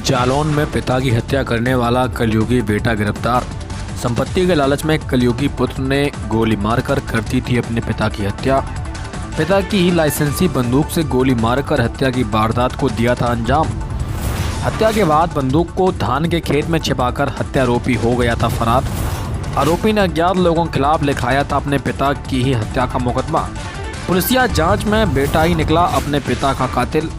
जालौन में पिता की हत्या करने वाला कलयुगी बेटा गिरफ्तार। संपत्ति के लालच में कलयुगी पुत्र ने गोली मारकर कर दी थी अपने पिता की हत्या। पिता की ही लाइसेंसी बंदूक से गोली मारकर हत्या की वारदात को दिया था अंजाम। हत्या के बाद बंदूक को धान के खेत में छिपाकर हत्यारोपी हो गया था फरार। आरोपी ने अज्ञात लोगों के खिलाफ लिखाया था अपने पिता की ही हत्या का मुकदमा। पुलिसिया जांच में बेटा ही निकला अपने पिता का कातिल।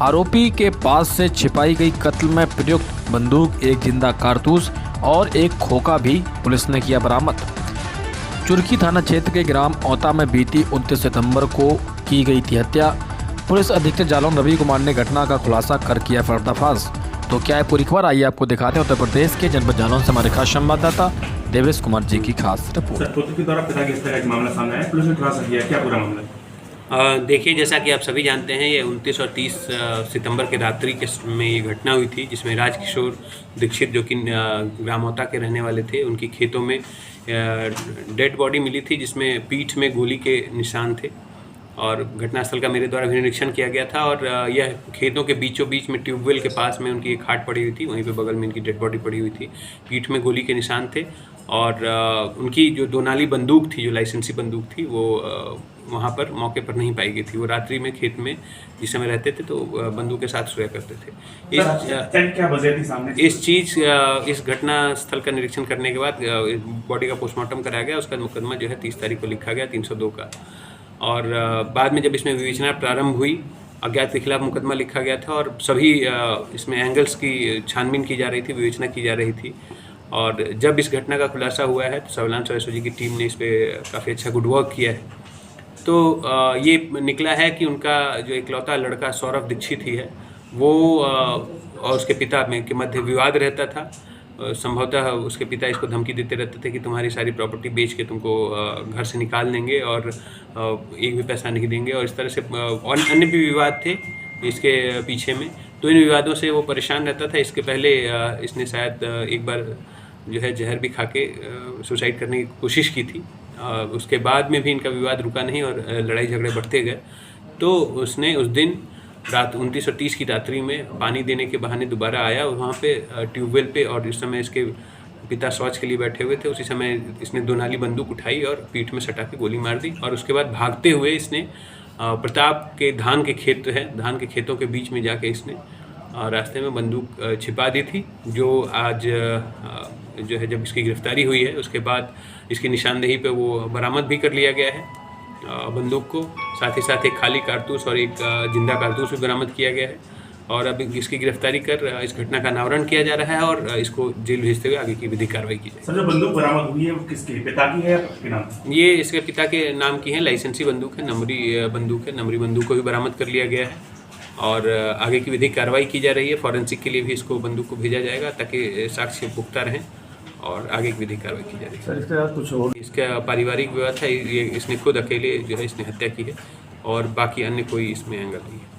आरोपी के पास से छिपाई गई कत्ल में प्रयुक्त बंदूक, एक जिंदा कारतूस और एक खोखा भी पुलिस ने किया बरामद। चुरखी थाना क्षेत्र के ग्राम औता में बीती 29 सितंबर को की गई थी हत्या। पुलिस अधीक्षक जालौन रवि कुमार ने घटना का खुलासा कर किया पर्दाफाश। तो क्या है पूरी खबर, आइए आपको दिखाते हैं उत्तर प्रदेश के जनपद जालौन से हमारे खास संवाददाता देवेश कुमार जी की खास रिपोर्ट। पुत्र के द्वारा पिता की हत्या का एक मामला सामने आया, पुलिस ने खुलासा किया, क्या पूरा मामला? देखिए, जैसा कि आप सभी जानते हैं, ये 29 और 30 सितंबर के रात्रि के में ये घटना हुई थी, जिसमें राजकिशोर दीक्षित जो कि ग्रामौता के रहने वाले थे, उनकी खेतों में डेड बॉडी मिली थी, जिसमें पीठ में गोली के निशान थे। और घटनास्थल का मेरे द्वारा भी निरीक्षण किया गया था और यह खेतों के बीचों बीच में ट्यूबवेल के पास में उनकी एक खाट पड़ी हुई थी, वहीं पे बगल में इनकी डेड बॉडी पड़ी हुई थी। पीठ में गोली के निशान थे और उनकी जो दोनाली बंदूक थी, जो लाइसेंसी बंदूक थी, वो वहाँ पर मौके पर नहीं पाई गई थी। वो रात्रि में खेत में जिस समय रहते थे तो बंदूक के साथ सोया करते थे। क्या वजह थी सामने इस घटना स्थल का निरीक्षण करने के बाद बॉडी का पोस्टमार्टम कराया गया। उसका मुकदमा जो है 30 तारीख को लिखा गया 302 का। और बाद में जब इसमें विवेचना प्रारंभ हुई, अज्ञात के खिलाफ मुकदमा लिखा गया था और सभी इसमें एंगल्स की छानबीन की जा रही थी, विवेचना की जा रही थी। और जब इस घटना का खुलासा हुआ है तो सर्विलांस और एसओजी की टीम ने इस पर काफ़ी अच्छा गुड वर्क किया है। तो ये निकला है कि उनका जो इकलौता लड़का सौरभ दीक्षित ही है, वो और उसके पिता में के मध्य विवाद रहता था। संभवतः उसके पिता इसको धमकी देते रहते थे कि तुम्हारी सारी प्रॉपर्टी बेच के तुमको घर से निकाल देंगे और एक भी पैसा नहीं देंगे, और इस तरह से और अन्य भी विवाद थे इसके पीछे में। तो इन विवादों से वो परेशान रहता था। इसके पहले इसने शायद एक बार जो है जहर भी खा के सुसाइड करने की कोशिश की थी। उसके बाद में भी इनका विवाद रुका नहीं और लड़ाई झगड़े बढ़ते गए। तो उसने उस दिन रात 29 और 30 की रात्रि में पानी देने के बहाने दोबारा आया और वहाँ पे ट्यूबवेल पे, और इस समय इसके पिता शौच के लिए बैठे हुए थे। उसी समय इसने दोनाली बंदूक उठाई और पीठ में सटा के गोली मार दी। और उसके बाद भागते हुए इसने प्रताप के धान के खेत है, धान के खेतों के बीच में जाके इसने रास्ते में बंदूक छिपा दी थी। जो आज जो है जब इसकी गिरफ्तारी हुई है उसके बाद इसकी निशानदेही पे वो बरामद भी कर लिया गया है बंदूक को। साथ ही साथ एक खाली कारतूस और एक जिंदा कारतूस भी बरामद किया गया है। और अब इसकी गिरफ्तारी कर इस घटना का अनावरण किया जा रहा है और इसको जेल भेजते हुए आगे की विधिक कार्रवाई की जाएगी। सर, जो बंदूक बरामद हुई है वो किसके पिता की है या आपके नाम? ये इसके पिता के नाम की है, लाइसेंसी बंदूक है, नंबरी बंदूक है। नंबरी बंदूक को भी बरामद कर लिया गया है और आगे की विधिक कार्रवाई की जा रही है। फॉरेंसिक के लिए भी इसको बंदूक को भेजा जाएगा ताकि साक्ष्य पुख्ता रहें और आगे की विधिक कार्रवाई की जा रही है। सर, इसके साथ कुछ और? इसका पारिवारिक विवाद है, ये इसने खुद अकेले जो है इसने हत्या की है और बाकी अन्य कोई इसमें एंगल नहीं है।